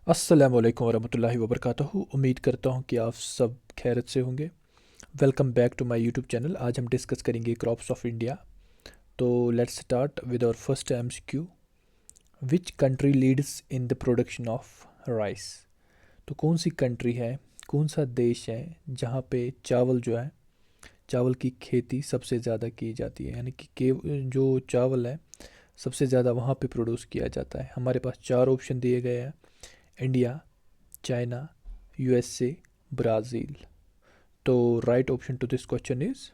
अस्सलाम वालेकुम वरहमतुल्लाहि वबरकातुहू। उम्मीद करता हूँ कि आप सब खैरियत से होंगे। Welcome back to my YouTube channel. आज हम डिस्कस करेंगे क्रॉप्स ऑफ इंडिया। तो let's start with our first MCQ. Which country leads in the production of rice? तो कौन सी कंट्री है, कौन सा देश है जहाँ पे चावल जो है, चावल की खेती सबसे ज़्यादा की जाती है, यानी कि जो चावल है सबसे ज़्यादा वहाँ पे प्रोड्यूस किया जाता है। हमारे पास चार ऑप्शन दिए गए हैं: इंडिया, चाइना, यूएसए, ब्राज़ील। तो right option to this question is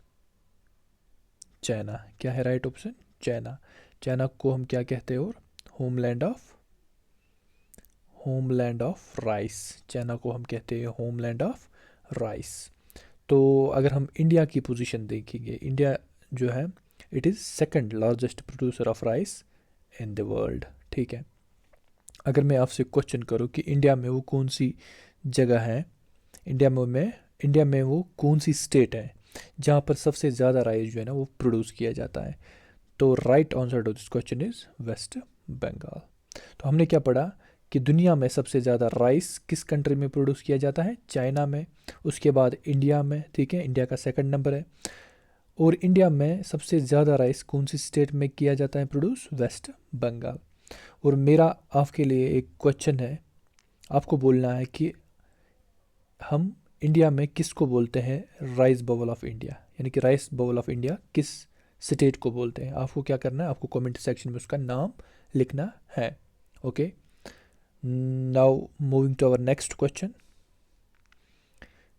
China. क्या है राइट ऑप्शन? चाइना। चाइना को हम क्या कहते हैं? और होमलैंड ऑफ राइस। चाइना को हम कहते हैं होमलैंड ऑफ राइस। तो अगर हम इंडिया की पोजीशन देखेंगे, इंडिया जो है it is second largest producer of rice in the world. ठीक है। अगर मैं आपसे क्वेश्चन करूँ कि इंडिया में वो कौन सी जगह है, इंडिया में वो कौन सी स्टेट है जहाँ पर सबसे ज़्यादा राइस जो है ना वो प्रोड्यूस किया जाता है, तो right answer to this question is West Bengal. तो हमने क्या पढ़ा कि दुनिया में सबसे ज़्यादा राइस किस कंट्री में प्रोड्यूस किया जाता है? चाइना में। उसके बाद इंडिया में। ठीक है, इंडिया का सेकंड नंबर है। और इंडिया में सबसे ज़्यादा राइस कौन सी स्टेट में किया जाता है प्रोड्यूस? वेस्ट बंगाल। और मेरा आपके लिए एक क्वेश्चन है, आपको बोलना है कि हम इंडिया में किसको बोलते हैं राइस बबल ऑफ इंडिया, यानी कि राइस बबल ऑफ इंडिया किस स्टेट को बोलते हैं। आपको क्या करना है, आपको कमेंट सेक्शन में उसका नाम लिखना है। Okay, now moving to our next question.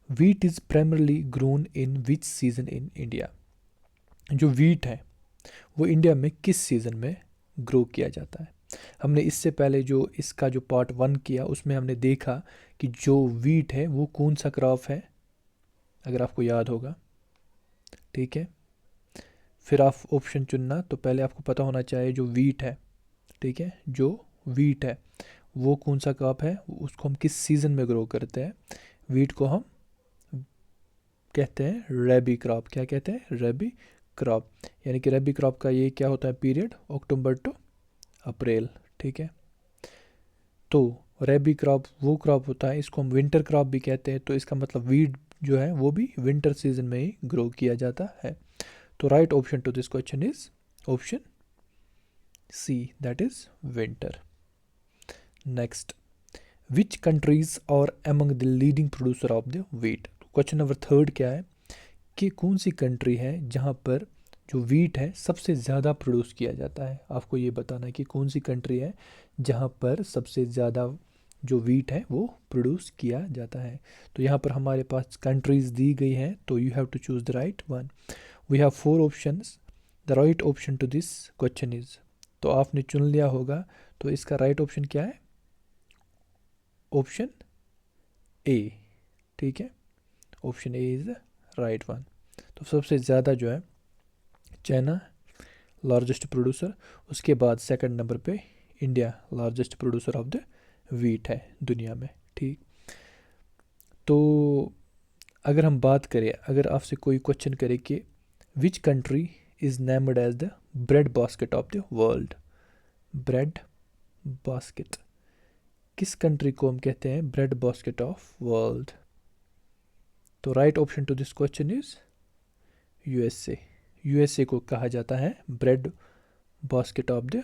Wheat is primarily grown in which season in India? जो वीट है वो इंडिया में किस सीजन में ग्रो किया जाता है? हमने इससे पहले जो इसका जो पार्ट वन किया उसमें हमने देखा कि जो वीट है वो कौन सा क्रॉप है, अगर आपको याद होगा। ठीक है, फिर आप ऑप्शन चुनना। तो पहले आपको पता होना चाहिए जो वीट है, ठीक है, जो वीट है वो कौन सा क्रॉप है, उसको हम किस सीज़न में ग्रो करते हैं। वीट को हम कहते हैं रेबी क्रॉप। क्या कहते हैं? रेबी क्रॉप। यानी कि रेबी क्रॉप का ये क्या होता है पीरियड? अक्टूबर टू अप्रैल। ठीक है, तो रेबी क्रॉप वो क्रॉप होता है, इसको हम विंटर क्रॉप भी कहते हैं। तो इसका मतलब वीट जो है वो भी विंटर सीजन में ही ग्रो किया जाता है। तो right option to this question is option C, that is winter. Next, which countries are among the leading producer of the wheat? Question number third क्या है कि कौन सी कंट्री है जहाँ पर जो वीट है सबसे ज़्यादा प्रोड्यूस किया जाता है। आपको ये बताना है कि कौन सी कंट्री है जहाँ पर सबसे ज़्यादा जो वीट है वो प्रोड्यूस किया जाता है। तो यहाँ पर हमारे पास कंट्रीज़ दी गई हैं, तो you have to choose the right one. We have four options. The right option to this question is, तो आपने चुन लिया होगा, तो इसका राइट ऑप्शन क्या है? ऑप्शन ए। ठीक है, option A is the right one. तो सबसे ज़्यादा जो है चाइना लार्जेस्ट प्रोड्यूसर, उसके बाद सेकंड नंबर पे India largest producer of the wheat है दुनिया में। ठीक, तो अगर हम बात करें, अगर आपसे कोई क्वेश्चन करे कि which country is named as the bread basket of the world? Bread basket, किस कंट्री को हम कहते हैं ब्रेड बास्केट ऑफ वर्ल्ड? तो right option to this question is USA. USA को कहा जाता है bread basket of the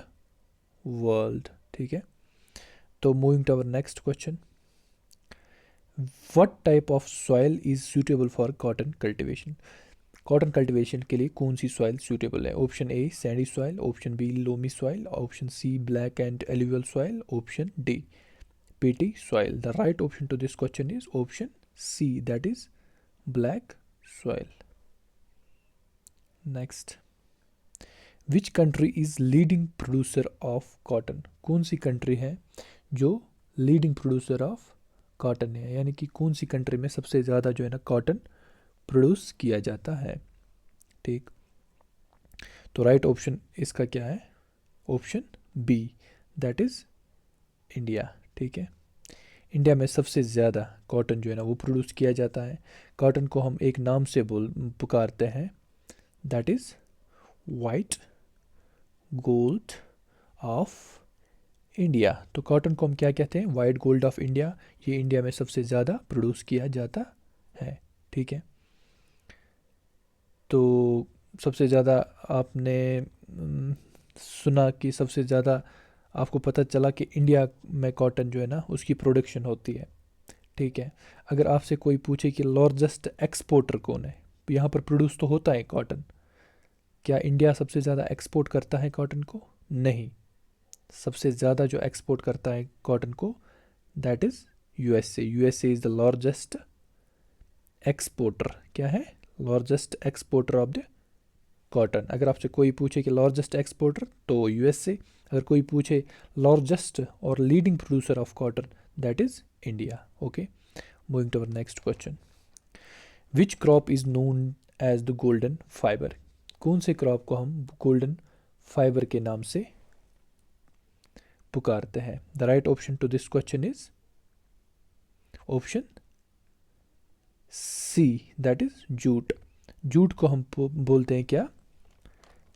world. ठीक है, तो moving to our next question. What type of soil is suitable for cotton cultivation? Cotton cultivation के लिए कौन सी सॉइल सूटेबल है? Option A sandy soil, option B loamy soil, option C black and alluvial soil, option D peaty soil. The right option to this question is option C, that is black soil. Next, which country is leading producer of cotton? कौन सी country है जो leading producer of cotton है, यानी कि कौन सी country में सबसे ज़्यादा जो है ना कॉटन प्रोड्यूस किया जाता है? ठीक, तो राइट ऑप्शन इसका क्या है? Option B, that is India. ठीक है, इंडिया में सबसे ज़्यादा कॉटन जो है ना वो प्रोड्यूस किया जाता है। कॉटन को हम एक नाम से पुकारते हैं, that is white gold of India. तो कॉटन को हम क्या कहते हैं? White gold of India. ये इंडिया में सबसे ज़्यादा प्रोड्यूस किया जाता है। ठीक है, तो सबसे ज़्यादा आपने सुना कि सबसे ज़्यादा आपको पता चला कि इंडिया में कॉटन जो है ना उसकी प्रोडक्शन होती है। ठीक है, अगर आपसे कोई पूछे कि लार्जेस्ट एक्सपोर्टर कौन है, यहाँ पर प्रोड्यूस तो होता है कॉटन, क्या इंडिया सबसे ज़्यादा एक्सपोर्ट करता है कॉटन को? नहीं, सबसे ज़्यादा जो एक्सपोर्ट करता है कॉटन को that is USA. USA is the largest exporter. क्या है? Largest exporter of the cotton. अगर आपसे कोई पूछे कि लार्जेस्ट एक्सपोर्टर तो यूएसए, अगर कोई पूछे लार्जेस्ट और leading producer of cotton that is India. Okay, moving to our next question. Which crop is known as the golden fibre? कौन से क्रॉप को हम गोल्डन फाइबर के नाम से पुकारते हैं? The right option to this question is option C, that is jute. Jute को हम बोलते हैं क्या?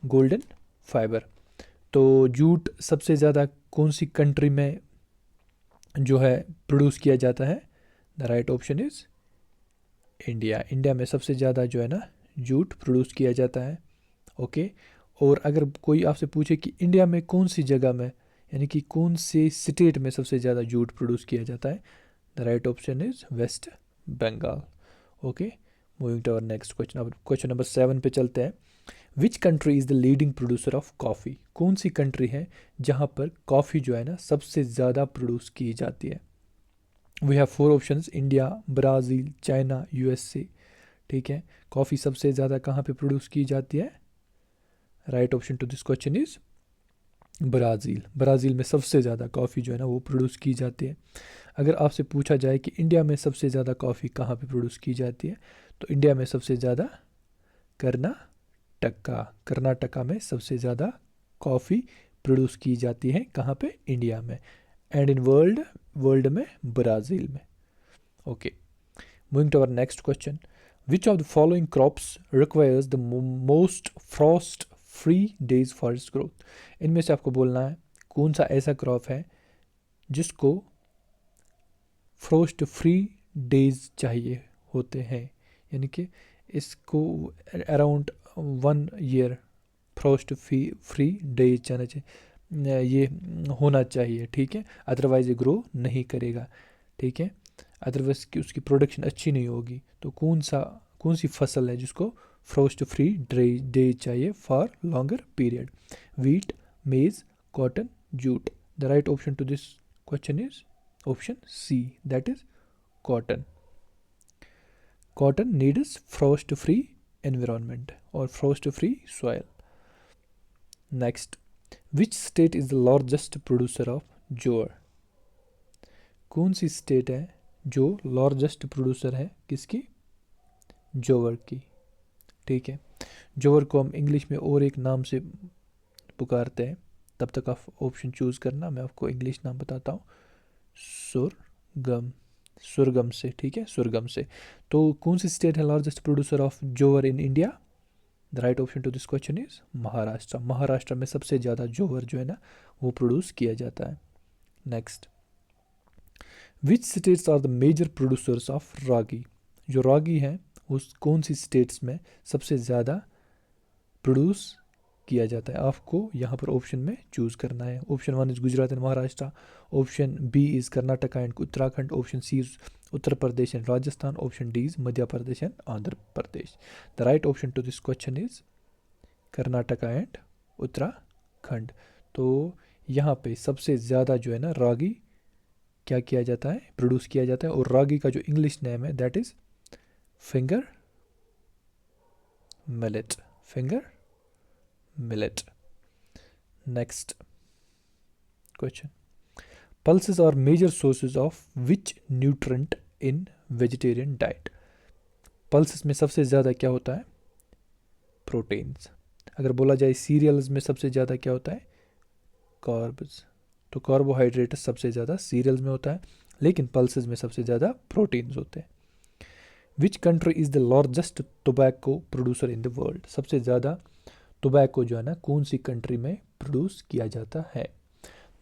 Golden fibre. तो जूट सबसे ज़्यादा कौन सी कंट्री में जो है प्रोड्यूस किया जाता है? The right option is India. India में सबसे ज़्यादा जो है ना जूट प्रोड्यूस किया जाता है। ओके, और अगर कोई आपसे पूछे कि इंडिया में कौन सी जगह में, यानी कि कौन से स्टेट में सबसे ज़्यादा जूट प्रोड्यूस किया जाता है, the right option is West Bengal. Okay, moving to our next question. अब क्वेश्चन नंबर 7 पे चलते हैं। Which country is the leading producer of coffee? कौन सी कंट्री है जहाँ पर कॉफ़ी जो है ना सबसे ज़्यादा प्रोड्यूस की जाती है? We have 4 options, India, Brazil, China, USA. ठीक है, कॉफ़ी सबसे ज़्यादा कहाँ पे प्रोड्यूस की जाती है? Right option to this question is Brazil. Brazil में सबसे ज़्यादा कॉफ़ी जो है ना वो प्रोड्यूस की जाती है। अगर आपसे पूछा जाए कि इंडिया में सबसे ज़्यादा कॉफ़ी कहाँ पे प्रोड्यूस की जाती है, तो इंडिया में सबसे ज़्यादा कर्नाटका में सबसे ज़्यादा कॉफ़ी प्रोड्यूस की जाती है। कहाँ पे? इंडिया में। एंड इन वर्ल्ड में ब्राज़ील में। Okay, moving to our next question. Which of the following crops requires the most frost free days for its growth? इनमें से आपको बोलना है कौन सा ऐसा क्रॉप है जिसको फ्रॉस्ट फ्री डेज चाहिए होते हैं, यानी कि इसको around 1 year Frost free days जाना चाहिए, ये होना चाहिए। ठीक है, अदरवाइज ये ग्रो नहीं करेगा। ठीक है, अदरवाइज की उसकी प्रोडक्शन अच्छी नहीं होगी। तो कौन सी फसल है जिसको फ्रॉस्ट फ्री डेज चाहिए for longer period? Wheat, maize, cotton, jute. The right option to this question is option C, that is cotton. Cotton needs frost free environment और frost free soil. Next, which state is the largest producer of jowar? कौन सी state है जो largest producer है किसकी? जोअर की। ठीक है, जोअर को हम इंग्लिश में और एक नाम से पुकारते हैं, तब तक आप ऑप्शन चूज़ करना, मैं आपको इंग्लिश नाम बताता हूँ। सुरगम से। ठीक है, सुरगम से। तो कौन सी स्टेट है largest producer of jowar in India? The right option to this question is Maharashtra. Maharashtra में सबसे ज़्यादा जोअर जो है ना वो प्रोड्यूस किया जाता है। Next, which states are the major producers of ragi? जो रागी है उस कौन सी स्टेट्स में सबसे ज़्यादा प्रोड्यूस किया जाता है? आपको यहाँ पर ऑप्शन में चूज़ करना है। Option 1 is Gujarat and Maharashtra, option B is Karnataka and Uttarakhand, option C is Uttar Pradesh and Rajasthan, option D is Madhya Pradesh and Andhra Pradesh. The right option to this question is Karnataka and Uttarakhand. तो यहाँ पे सबसे ज़्यादा जो है ना रागी क्या किया जाता है? प्रोड्यूस किया जाता है। और रागी का जो इंग्लिश नेम है that is finger millet. Finger millet. Next question, pulses are major sources of which nutrient in vegetarian diet? pulses में सबसे ज़्यादा क्या होता है? प्रोटीन्स। अगर बोला जाए सीरियल्स में सबसे ज़्यादा क्या होता है? कार्ब्स। तो कार्बोहाइड्रेट सबसे ज़्यादा सीरियल्स में होता है, लेकिन पल्सेस में सबसे ज़्यादा प्रोटीन्स होते हैं। Which country is the largest tobacco producer in the world? सबसे ज़्यादा टोबैको जो है ना कौन सी कंट्री में प्रोड्यूस किया जाता है?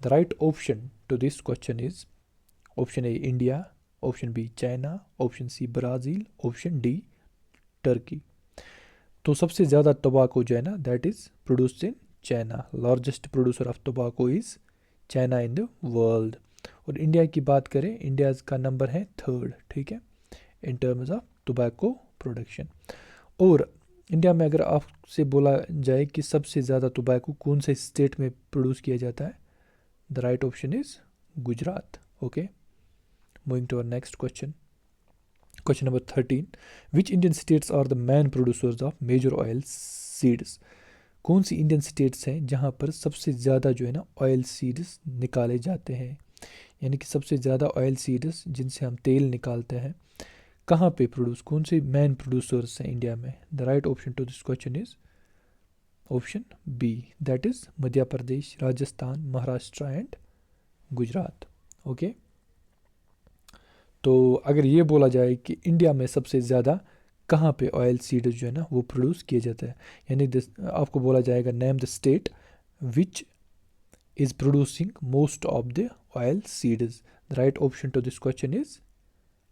The right option to this question is option A India, option B China, option C Brazil, option D Turkey. तो सबसे ज़्यादा टोबैको जो है ना that is produced in China. Largest producer of tobacco is China in the world. और India की बात करें, इंडिया का नंबर है थर्ड, ठीक है, in terms of tobacco production. और इंडिया में अगर आपसे बोला जाए कि सबसे ज़्यादा टोबैको कौन से स्टेट में प्रोड्यूस किया जाता है, the right option is Gujarat. Okay, moving to our next question. Question number 13, which Indian states are the main producers of major oil seeds. कौन सी इंडियन स्टेट्स हैं जहाँ पर सबसे ज़्यादा जो है ना ऑयल सीड्स निकाले जाते हैं, यानी कि सबसे ज़्यादा ऑयल सीड्स जिनसे हम तेल निकालते हैं, कहाँ पे प्रोड्यूस, कौन से मैन प्रोड्यूसर्स हैं इंडिया में। The right option to this question is option B, that is Madhya Pradesh, Rajasthan, Maharashtra and Gujarat. Okay, तो अगर ये बोला जाए कि इंडिया में सबसे ज़्यादा कहाँ पे ऑयल सीड्स जो है ना वो प्रोड्यूस किए जाते हैं, यानी आपको बोला जाएगा name the state which is producing most of the oil seeds. The right option to this question is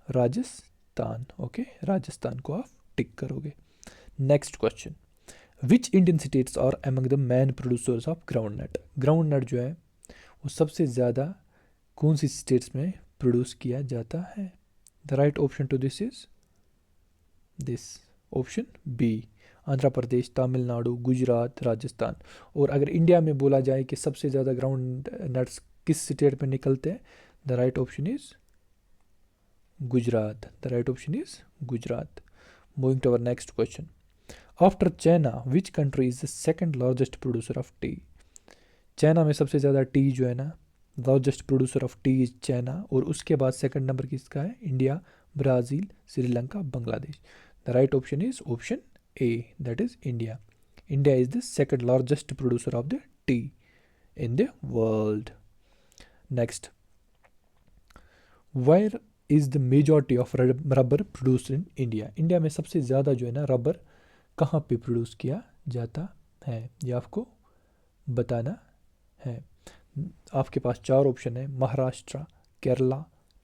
Rajasthan. Okay, Rajasthan को आप टिक करोगे। Next question, which Indian states are among the main producers of groundnut. Groundnut जो है वो सबसे ज़्यादा कौन सी states में प्रोड्यूस किया जाता है। The right option to this is this option B, Andhra Pradesh, Tamil Nadu, Gujarat, Rajasthan. और अगर इंडिया में बोला जाए कि सबसे ज़्यादा ग्राउंड नट्स किस स्टेट में निकलते हैं, the right option is Gujarat. The right option is Gujarat. Moving to our next question, after China which country is the second largest producer of tea. China में सबसे ज़्यादा टी जो है ना, largest producer of tea is China, और उसके बाद second number किसका है, India, Brazil, Sri Lanka, Bangladesh. The right option is option A, that is India. India is the second largest producer of the tea in the world. Next, where is the majority of rubber produced in India. India में सबसे ज़्यादा जो है ना rubber कहाँ पे produce किया जाता है, ये आपको बताना है। आपके पास चार ऑप्शन है, महाराष्ट्र, केरला,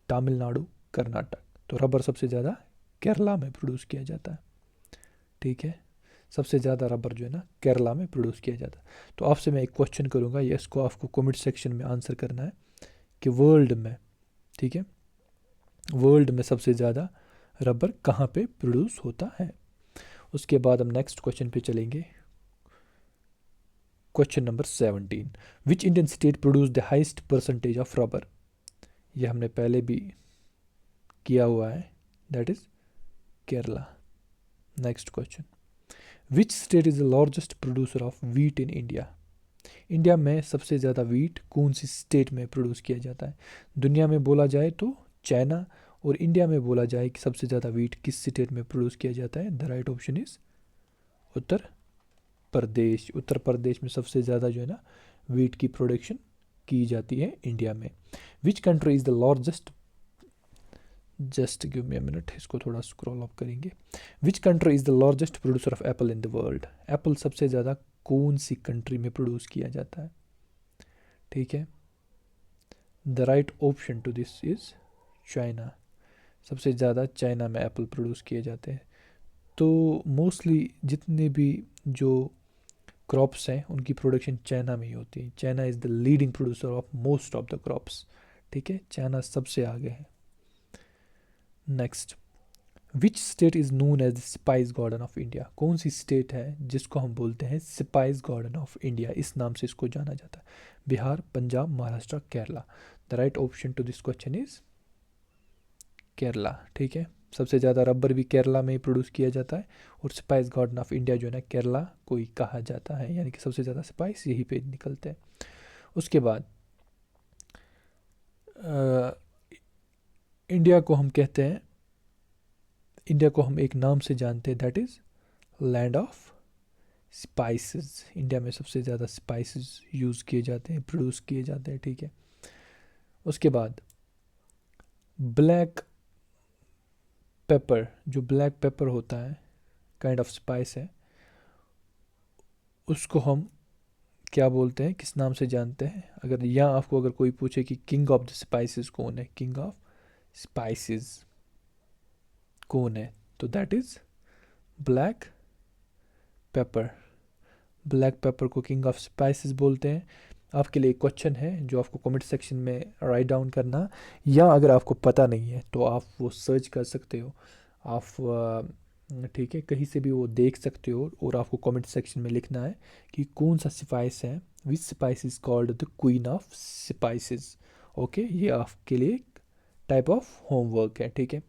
तमिलनाडु, कर्नाटक। तो रबर सबसे ज़्यादा केरला में प्रोड्यूस किया जाता है, ठीक है, सबसे ज़्यादा रबर जो है ना केरला में प्रोड्यूस किया जाता है। तो आपसे मैं एक क्वेश्चन करूँगा, ये इसको आपको कमेंट सेक्शन में आंसर करना है कि वर्ल्ड में, ठीक है, वर्ल्ड में सबसे ज़्यादा रबर कहाँ पे प्रोड्यूस होता है। उसके बाद हम नेक्स्ट क्वेश्चन पे चलेंगे। Question number 17, which Indian state produce the highest percentage of rubber. ये हमने पहले भी किया हुआ है, that is Kerala. Next question, which state is the largest producer of wheat in India. India में सबसे ज़्यादा वीट कौन सी स्टेट में प्रोड्यूस किया जाता है। दुनिया में बोला जाए तो चाइना, और इंडिया में बोला जाए कि सबसे ज़्यादा वीट किस स्टेट में प्रोड्यूस किया जाता है, the right option is Uttar Pradesh. Uttar Pradesh में सबसे ज़्यादा जो है ना वीट की प्रोडक्शन की जाती है इंडिया में। विच country is the largest, just give me a minute, इसको थोड़ा स्क्रॉल अप करेंगे। विच country is the largest producer of apple in the world. Apple सबसे ज़्यादा कौन सी कंट्री में प्रोड्यूस किया जाता है, ठीक है, the right option to this is China. सबसे ज़्यादा चाइना में एप्पल प्रोड्यूस किए जाते हैं। तो मोस्टली जितने भी जो क्रॉप्स हैं उनकी प्रोडक्शन चाइना में ही होती है। China is the leading producer of most of the crops, ठीक है, चाइना सबसे आगे है। Next, which state is known as the spice garden of India. कौन सी स्टेट है जिसको हम बोलते हैं स्पाइस गार्डन ऑफ इंडिया, इस नाम से इसको जाना जाता है। Bihar, Punjab, Maharashtra, Kerala. The right option to this question is Kerala, ठीक है, सबसे ज़्यादा रबर भी केरला में ही प्रोड्यूस किया जाता है, और स्पाइस गार्डन ऑफ इंडिया जो है ना केरला को ही कहा जाता है, यानी कि सबसे ज़्यादा स्पाइस यहीं पे निकलते हैं। उसके बाद इंडिया को हम कहते हैं, इंडिया को हम एक नाम से जानते हैं, that is land of spices. India में सबसे ज़्यादा स्पाइसेस यूज़ किए जाते हैं, प्रोड्यूस किए जाते हैं, ठीक है। उसके बाद ब्लैक पेपर, जो ब्लैक पेपर होता है, काइंड ऑफ स्पाइस है, उसको हम क्या बोलते हैं, किस नाम से जानते हैं? अगर यहाँ आपको अगर कोई पूछे कि किंग ऑफ द स्पाइसेस कौन है, किंग ऑफ स्पाइसेस कौन है, तो that is black pepper. Black pepper को किंग ऑफ स्पाइसेस बोलते हैं। आपके लिए क्वेश्चन है जो आपको कमेंट सेक्शन में राइट डाउन करना, या अगर आपको पता नहीं है तो आप वो सर्च कर सकते हो। आप ठीक है, कहीं से भी वो देख सकते हो, और आपको कमेंट सेक्शन में लिखना है कि कौन सा स्पाइस है, which spice is called the queen of spices. Okay, ये आपके लिए टाइप ऑफ होमवर्क है, ठीक है।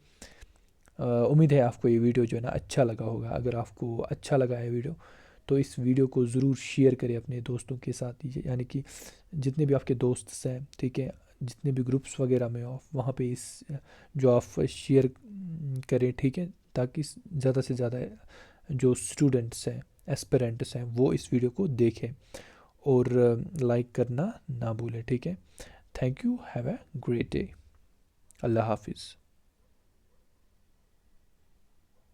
उम्मीद है आपको ये वीडियो जो है ना अच्छा लगा होगा। अगर आपको अच्छा लगा है वीडियो, तो इस वीडियो को ज़रूर शेयर करें अपने दोस्तों के साथ, यानी कि जितने भी आपके दोस्त हैं, ठीक है, जितने भी ग्रुप्स वगैरह में हो वहाँ पे इस जो आप शेयर करें, ठीक है, ताकि ज़्यादा से ज़्यादा जो स्टूडेंट्स हैं, एस्पिरेंट्स हैं, वो इस वीडियो को देखें, और लाइक करना ना भूलें, ठीक है। Thank you, have a great day. Allah हाफिज़।